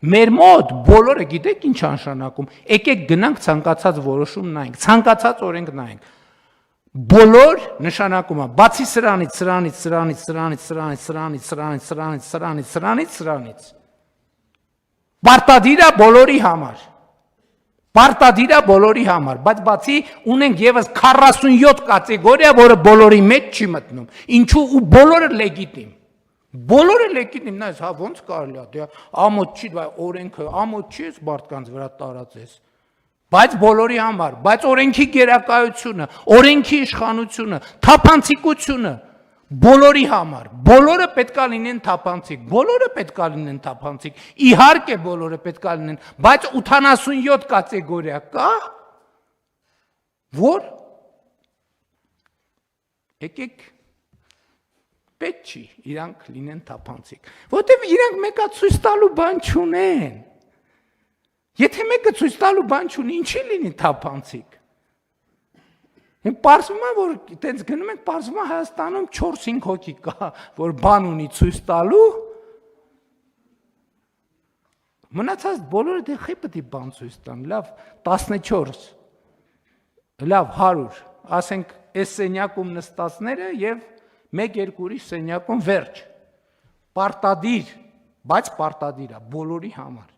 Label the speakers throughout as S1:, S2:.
S1: Մեր մոտ բոլորը գիտեք ինչ անշանակում, եկեք գնանք ցանկացած որոշում նայենք, ցանկացած օրենք նայենք։ Բոլոր նշանակում է, բացի սրանից։ Պարտադիր է բոլորի համար։ Պարտադիր է բոլորի համար, բայց բացի ունենք եւս 47 կատեգորիա, որը բոլորի մեջ չի մտնում։ Ինչու ու բոլորը լեգիտիմ։ Բոլորը լեգիտիմ, նայես, հա ոնց կարելի է, դե ամոթ չի, բայց օրենքը ամոթ չի, մարդկանց վրա տարածես։ Բայց բոլորի համար, բայց օրենքի գերակայությունը, օրենքի իշխանությունը, թափանցիկությունը բոլորի համար, բոլորը պետքա լինեն թափանցիկ, բոլորը պետքա լինեն թափանցիկ, իհարկե բոլորը պետքա լինեն, բայց 87 կատեգորիա կա, որ եկեք պետք չի, իրանք լինեն թափանցիկ, որտեվ իրանք մեկա ցույց տալու բան չունեն։ Եթե մեկը ցույց տալու բան չունի, ինչի լինի թափանցիկ։ Պարզվում է, որ տենց գնում ենք, պարզվում է Հայաստանում 4-5 հոգի կա, որ բան ունի ցույց տալու, մնացած բոլորը դե խի պետք է բան ցույց տան, լավ 14, լավ 100, ասենք այս սենյակում նստածները եւ 1-2 ուրիշ սենյակում վերջ, պարտադիր, բայց պարտադիր է բոլորի համար։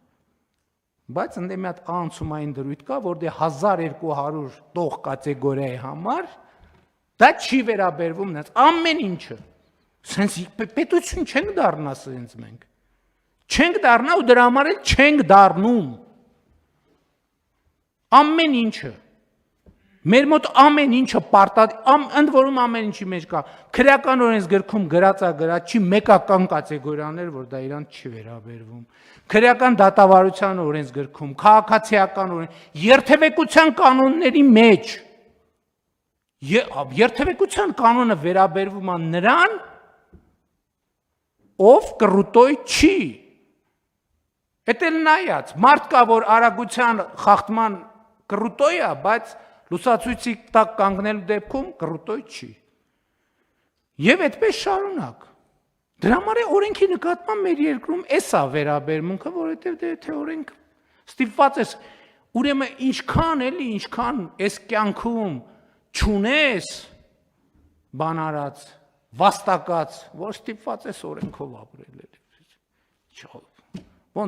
S1: Բայց ընդ մի հատ անցումային դրույթ կա, որ դե 1200 տող կատեգորիայի համար դա չի վերաբերվում նրանց ամեն ինչը։ Սենց պետություն չենք դառնա սենց մենք։ Չենք դառնա ու դրա համար էլ չենք դառնում։ Ամեն ինչը։ Մեր մոտ ամեն ինչը պարտադիր, ընդ որում ամեն ինչի մեջ կա։ Քրեական օրենսգրքում գրած է գրած չի մեկական կատեգորիաներ, որ դա իրանց չի վերաբերվում։ Քրեական դատավարության օրենսգրքում, քաղաքացիական երթևեկության կանոնների մեջ երթևեկության կանոնը վերաբերվում է նրան, ով կռուտոյ չի։ Էդ էլ նայած, մարդ կա, որ արագության խախտման կռուտոյ է, բայց լուսացույցի տակ կանգնելու դեպքում կռուտոյ չի։ Եվ այդպես շարունակ։ Դրա համար է օրենքի նկատմամբ մեր երկրում էսա վերաբերմունքը, որովհետև դե թե օրենք ստիպված ես, ուրեմն ինչքան այս կյանքում չունես բան արած, վաստակած, որ ստիպված ես օրենքով ապրել։